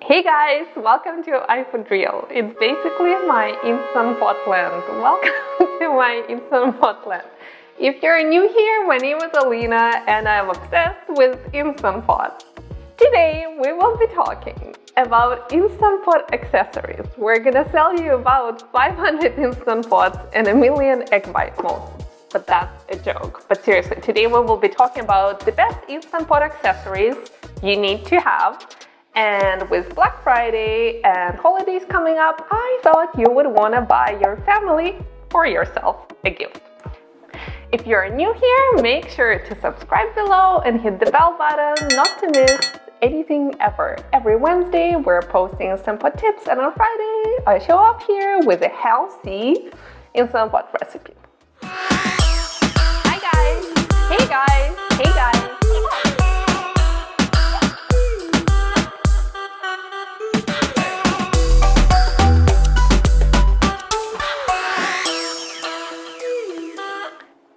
Hey guys, welcome to iFoodReal. It's basically my Instant Pot land. Welcome to my Instant Pot land. If you're new here, my name is Alina and I'm obsessed with Instant Pots. Today we will be talking about Instant Pot accessories. We're gonna sell you about 500 Instant Pots and a million egg white molds. But that's a joke. But seriously, today we will be talking about the best Instant Pot accessories you need to have. And with Black Friday and holidays coming up, I thought you would want to buy your family or yourself a gift. If you're new here, make sure to subscribe below and hit the bell button not to miss anything ever. Every Wednesday, we're posting Instant Pot tips, and on Friday, I show up here with a healthy Instant Pot recipe. Hi guys! Hey guys! Hey guys!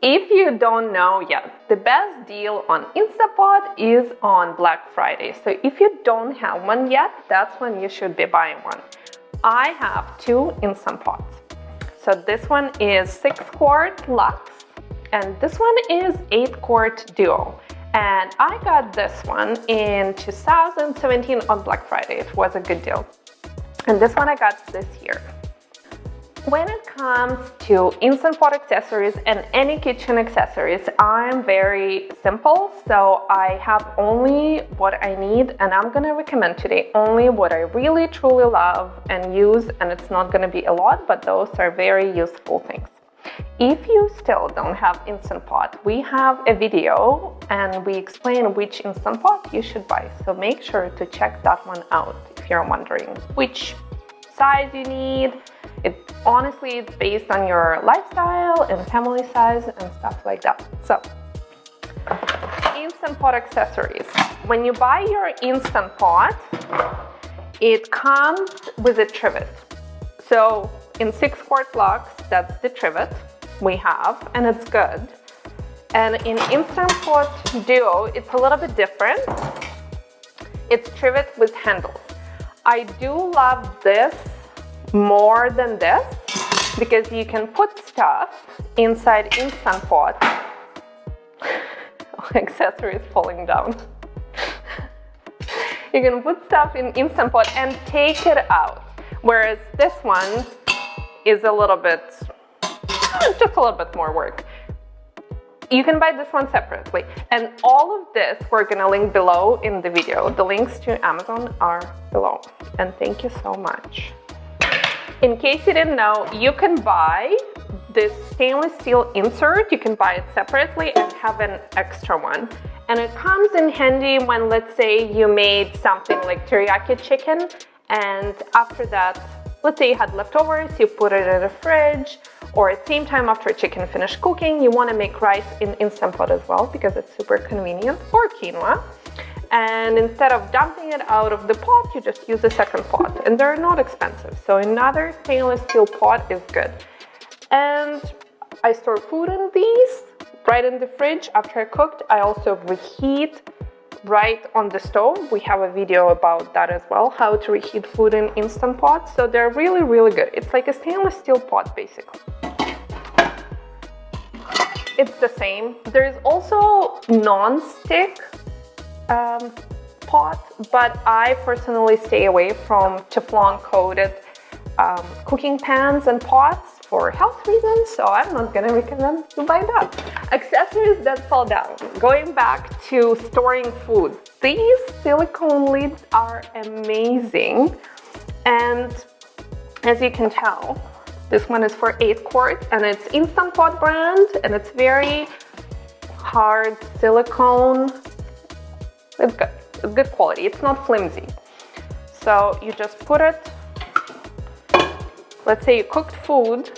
If you don't know yet, the best deal on Instant Pot is on Black Friday. So if you don't have one yet, that's when you should be buying one. I have two Instant Pots. So this one is 6-quart Luxe and this one is 8-quart Duo. And I got this one in 2017 on Black Friday. It was a good deal. And this one I got this year. When it comes to Instant Pot accessories and any kitchen accessories, I'm very simple, so I have only what I need, and I'm gonna recommend today only what I really truly love and use, and it's not gonna be a lot, but those are very useful things. If you still don't have Instant Pot, we have a video and we explain which Instant Pot you should buy, so make sure to check that one out if you're wondering which size you need. Honestly, it's based on your lifestyle and family size and stuff like that. So, Instant Pot accessories. When you buy your Instant Pot, it comes with a Trivet. So, in 6-quart Luxe, that's the Trivet we have, and it's good. And in Instant Pot Duo, it's a little bit different. It's Trivet with handles. I do love this more than this because you can put stuff inside Instant Pot. Accessories falling down. You can put stuff in Instant Pot and take it out, whereas this one is a little bit, just a little bit more work. You can buy this one separately, and all of this we're gonna link below in the video. The links to Amazon are below, and thank you so much. In case you didn't know, you can buy this stainless steel insert. You can buy it separately and have an extra one. And it comes in handy when, let's say, you made something like teriyaki chicken, and after that, let's say you had leftovers, you put it in the fridge, or at the same time after chicken finished cooking, you want to make rice in Instant Pot as well because it's super convenient, or quinoa. And instead of dumping it out of the pot, you just use a second pot, and they're not expensive. So another stainless steel pot is good. And I store food in these right in the fridge after I cooked. I also reheat right on the stove. We have a video about that as well, how to reheat food in Instant Pots. So they're really, really good. It's like a stainless steel pot, basically. It's the same. There's also non-stick pot, but I personally stay away from Teflon coated cooking pans and pots for health reasons, so I'm not gonna recommend to buy that. Accessories that fall down. Going back to storing food, these silicone lids are amazing, and as you can tell, this one is for 8-quart and it's Instant Pot brand, and it's very hard silicone. It's good. It's good quality. It's not flimsy. So you just put it, let's say you cooked food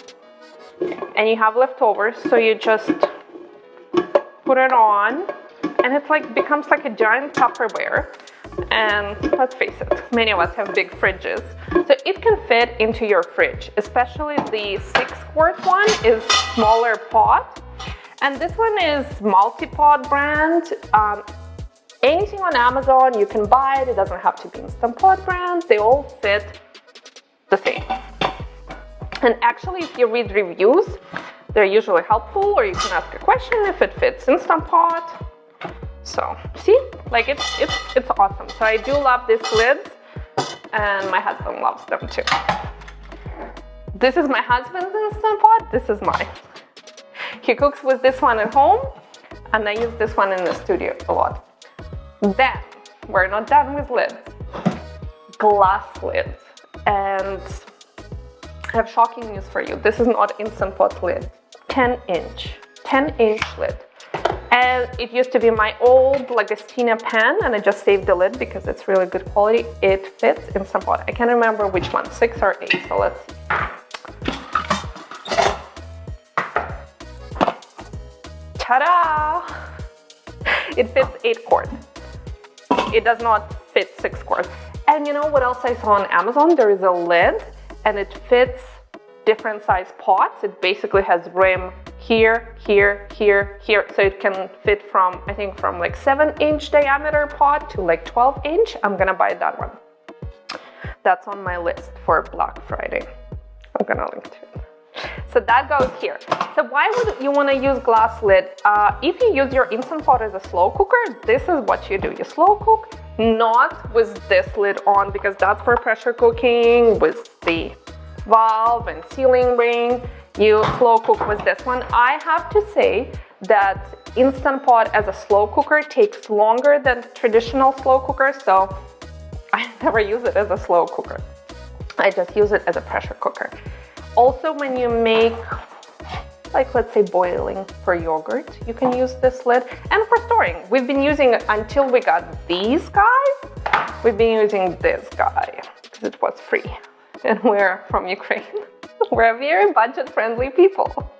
and you have leftovers, so you just put it on and it becomes like a giant Tupperware. And let's face it, many of us have big fridges, so it can fit into your fridge, especially the 6-quart one is smaller pot, and this one is multi-pot brand. Anything on Amazon, you can buy it. It doesn't have to be Instant Pot brands. They all fit the same. And actually, if you read reviews, they're usually helpful, or you can ask a question if it fits Instant Pot. So, see? Like, it's awesome. So I do love these lids, and my husband loves them too. This is my husband's Instant Pot. This is mine. He cooks with this one at home, and I use this one in the studio a lot. Then, we're not done with lids. Glass lids. And I have shocking news for you. This is not Instant Pot lid. 10-inch lid. And it used to be my old Lagostina pan, and I just saved the lid because it's really good quality. It fits Instant Pot. I can't remember which one, 6 or 8, so let's see. Ta-da! It fits 8 quart. It does not fit 6 quart. And you know what else I saw on Amazon? There is a lid, and it fits different size pots. It basically has rim here, here, here, here. So it can fit from, I think, from like 7-inch diameter pot to like 12-inch. I'm gonna buy that one. That's on my list for Black Friday. I'm gonna link to it. So that goes here. So why would you want to use glass lid? If you use your Instant Pot as a slow cooker, this is what you do. You slow cook, not with this lid on, because that's for pressure cooking with the valve and sealing ring. You slow cook with this one. I have to say that Instant Pot as a slow cooker takes longer than traditional slow cooker, so I never use it as a slow cooker. I just use it as a pressure cooker. Also, when you make, like, let's say boiling for yogurt, you can use this lid. And for storing, we've been using, until we got these guys, we've been using this guy because it was free. And we're from Ukraine. We're very budget-friendly people.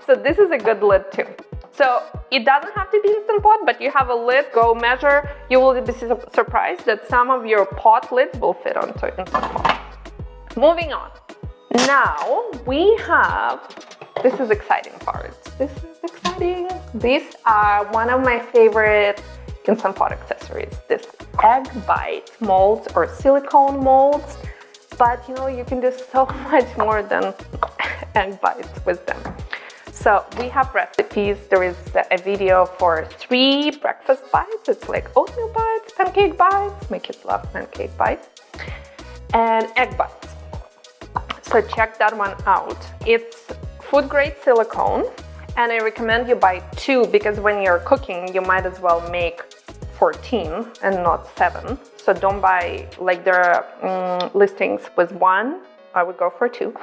So this is a good lid too. So it doesn't have to be Instant Pot, but you have a lid, go measure. You will be surprised that some of your pot lids will fit onto Instant Pot. Moving on. Now we have, this is exciting part. This is exciting. These are one of my favorite Instant Pot accessories. This egg bite molds or silicone molds. But you know, you can do so much more than egg bites with them. So we have recipes. There is a video for 3 breakfast bites. It's like oatmeal bites, pancake bites. My kids love pancake bites. And egg bites. So check that one out. It's food grade silicone, and I recommend you buy 2 because when you're cooking, you might as well make 14 and not 7. So don't buy, like there are listings with 1, I would go for 2.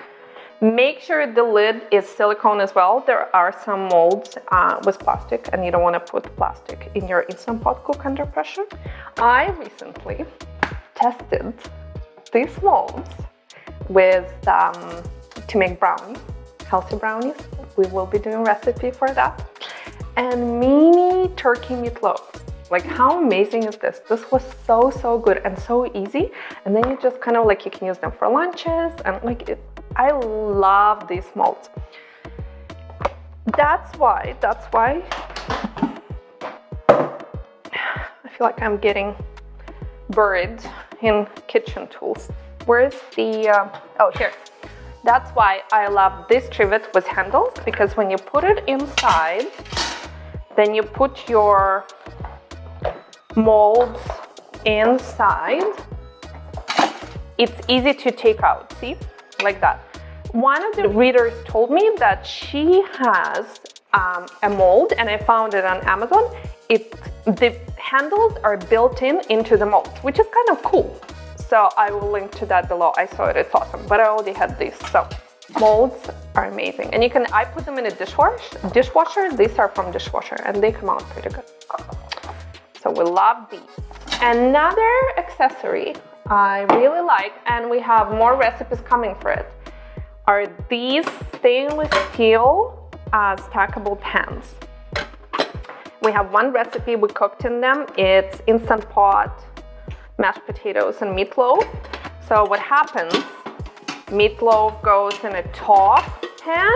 Make sure the lid is silicone as well. There are some molds with plastic, and you don't want to put plastic in your Instant Pot cook under pressure. I recently tested these molds with to make brownies, healthy brownies. We will be doing a recipe for that. And mini turkey meatloaf. Like, how amazing is this? This was so good and so easy. And then you just kind of like, you can use them for lunches and like it. I love these molds. That's why I feel like I'm getting buried in kitchen tools. Where's the, oh, here. That's why I love this trivet with handles, because when you put it inside, then you put your molds inside. It's easy to take out, see? Like that. One of the readers told me that she has a mold, and I found it on Amazon. The handles are built into the mold, which is kind of cool. So I will link to that below. I saw it, it's awesome, but I already had this. So molds are amazing. And I put them in a dishwasher. These are from dishwasher and they come out pretty good. So we love these. Another accessory I really like, and we have more recipes coming for it, are these stainless steel stackable pans. We have one recipe we cooked in them. It's Instant Pot mashed potatoes and meatloaf. So what happens, meatloaf goes in a top pan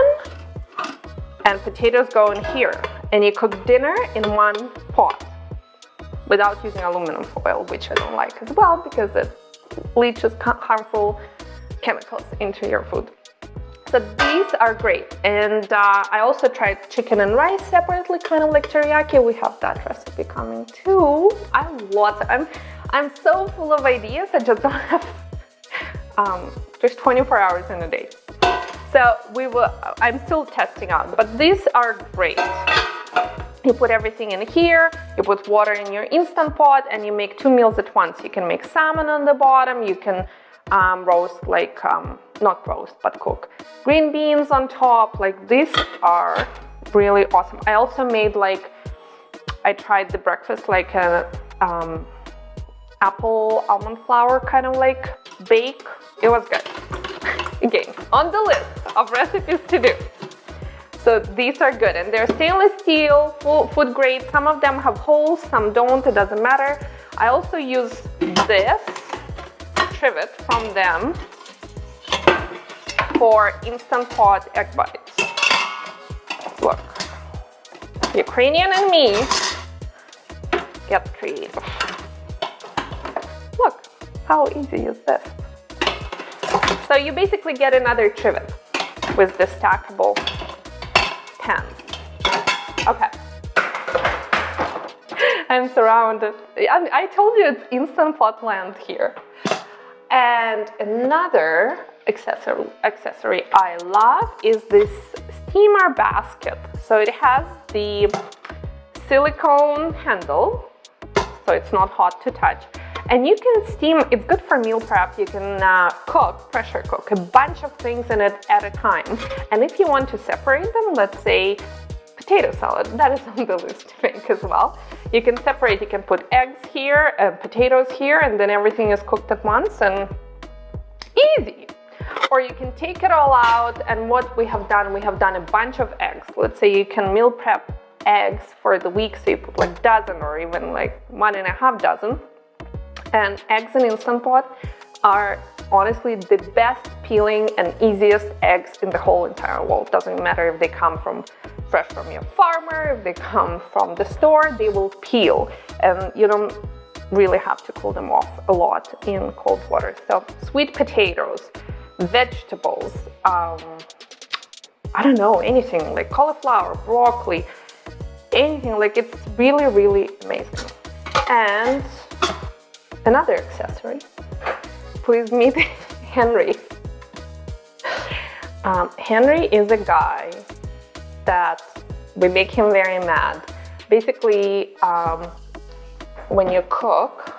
and potatoes go in here, and you cook dinner in one pot. without using aluminum foil, which I don't like as well because it leaches harmful chemicals into your food. So these are great. And I also tried chicken and rice separately, kind of like teriyaki. We have that recipe coming too. I'm so full of ideas. I just don't have there's 24 hours in a day. So I'm still testing out, but these are great. You put everything in here, you put water in your Instant Pot, and you make 2 meals at once. You can make salmon on the bottom, you can roast, like, not roast, but cook green beans on top. Like, these are really awesome. I also made, like, I tried the breakfast, like an apple almond flour kind of like bake. It was good. Again, on the list of recipes to do. So these are good, and they're stainless steel, food grade. Some of them have holes, some don't, it doesn't matter. I also use this Trivet from them for Instant Pot egg bites. Look, Ukrainian and me get creative. Look, how easy is this? So you basically get another Trivet with the stackable pans. Okay. I'm surrounded. I told you it's Instant Pot land here. And another accessory I love is this steamer basket. So it has the silicone handle, so it's not hot to touch. And you can steam, it's good for meal prep. You can pressure cook a bunch of things in it at a time. And if you want to separate them, let's say potato salad, that is on the list to make as well. You can separate, you can put eggs here and potatoes here, and then everything is cooked at once and easy. Or you can take it all out, and what we have done a bunch of eggs. Let's say you can meal prep eggs for the week, so you put like a dozen or even like 1.5 dozen. And eggs in Instant Pot are honestly the best peeling and easiest eggs in the whole entire world. Doesn't matter if they come fresh from your farmer, if they come from the store, they will peel. And you don't really have to cool them off a lot in cold water. So sweet potatoes, vegetables, I don't know, anything like cauliflower, broccoli, anything, like it's really, really amazing. And another accessory, please meet Henry. Henry is a guy that we make him very mad. Basically, when you cook,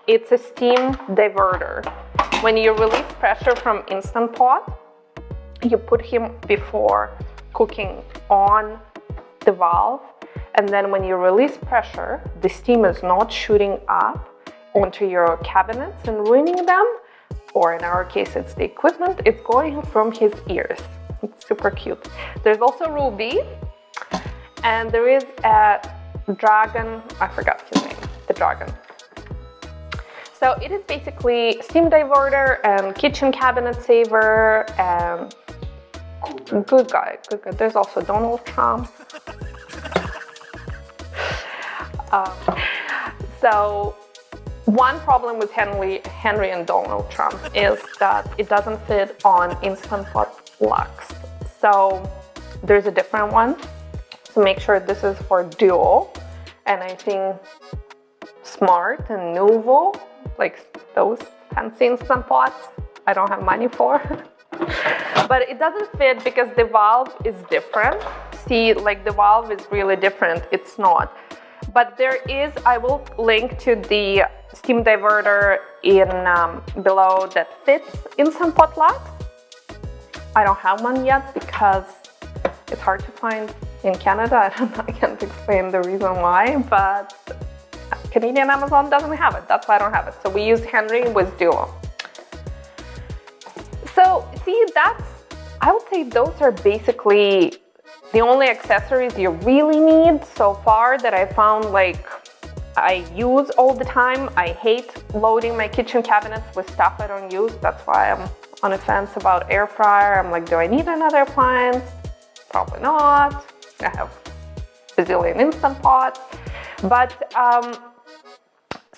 it's a steam diverter. When you release pressure from Instant Pot, you put him before cooking on the valve, and then when you release pressure, the steam is not shooting up onto your cabinets and ruining them, or in our case it's the equipment, it's going from his ears. It's super cute. There's also Ruby, and there is a dragon, I forgot his name, the dragon. So it is basically steam diverter and kitchen cabinet saver and good guy. There's also Donald Trump. So one problem with Henry and Donald Trump is that it doesn't fit on Instant Pot Lux. So there's a different one. So make sure this is for Duo, and I think Smart and Nouveau, like those fancy Instant Pots, I don't have money for. But it doesn't fit because the valve is different. See, like the valve is really different. It's not. But there is, I will link to the steam diverter in below that fits Instant Pot Lux. I don't have one yet because it's hard to find in Canada. I can't explain the reason why, but Canadian Amazon doesn't have it. That's why I don't have it. So we use Henry with Duo. So see, I would say those are basically the only accessories you really need so far that I found like I use all the time. I hate loading my kitchen cabinets with stuff I don't use. That's why I'm on the fence about air fryer. I'm like, do I need another appliance? Probably not. I have a bazillion Instant Pots. But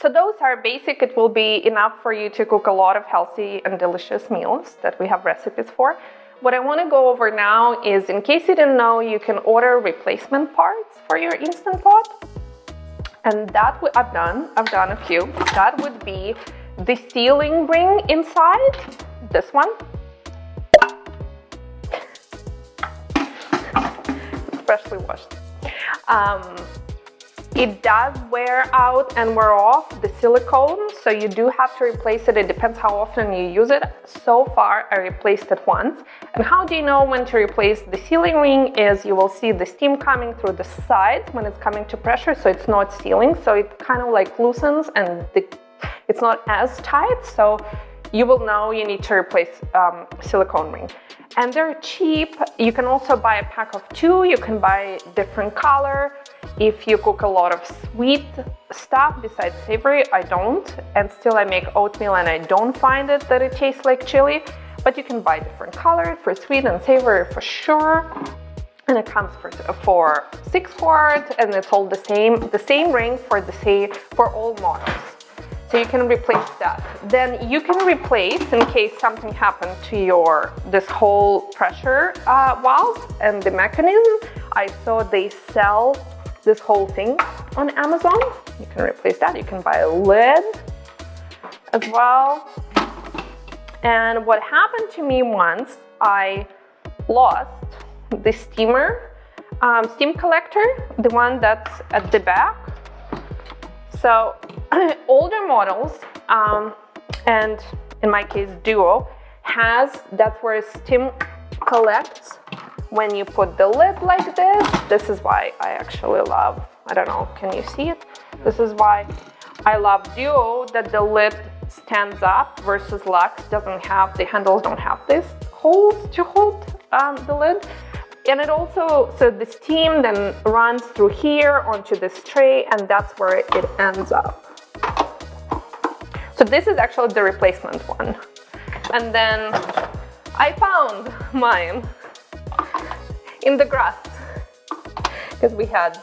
So those are basic. It will be enough for you to cook a lot of healthy and delicious meals that we have recipes for. What I want to go over now is, in case you didn't know, you can order replacement parts for your Instant Pot. And that I've done a few. That would be the sealing ring inside, this one. Freshly washed. It does wear out and wear off, the silicone, so you do have to replace it. It depends how often you use it. So far, I replaced it once. And how do you know when to replace the sealing ring is you will see the steam coming through the sides when it's coming to pressure, so it's not sealing. So it kind of like loosens and it's not as tight. So you will know you need to replace silicone ring. And they're cheap. You can also buy a pack of 2. You can buy different color. If you cook a lot of sweet stuff besides savory, I don't. And still I make oatmeal and I don't find it that it tastes like chili. But you can buy different colors for sweet and savory for sure. And it comes for 6 quart, and it's all the same ring for all models. So you can replace that. Then you can replace, in case something happened to this whole pressure valve and the mechanism. I saw they sell this whole thing on Amazon. You can replace that. You can buy a lid as well. And what happened to me once, I lost the steam collector, the one that's at the back. So older models, and in my case Duo, that's where steam collects when you put the lid like this. This is why I actually love, I don't know, can you see it? This is why I love Duo, that the lid stands up versus Lux doesn't have, the handles don't have this holes to hold the lid. And it also, so the steam then runs through here onto this tray, and that's where it ends up. So this is actually the replacement one. And then I found mine in the grass because we had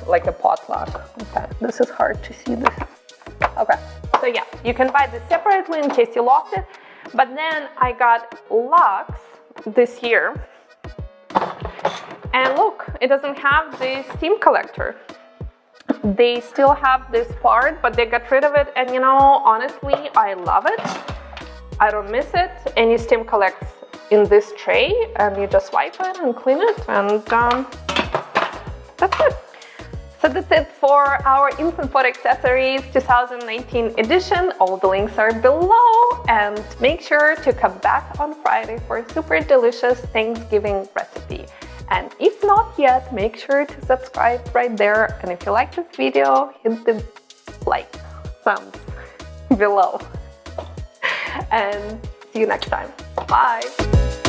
like a potluck. Okay, this is hard to see this. Okay, so yeah, you can buy this separately in case you lost it. But then I got Lux this year. And look, it doesn't have the steam collector. They still have this part, but they got rid of it. And you know, honestly, I love it. I don't miss it. Any steam collects in this tray, and you just wipe it and clean it, and that's it. So that's it for our Instant Pot Accessories 2019 edition. All the links are below, and make sure to come back on Friday for a super delicious Thanksgiving recipe. And if not yet, make sure to subscribe right there. And if you like this video, hit the like thumbs below. And see you next time. Bye.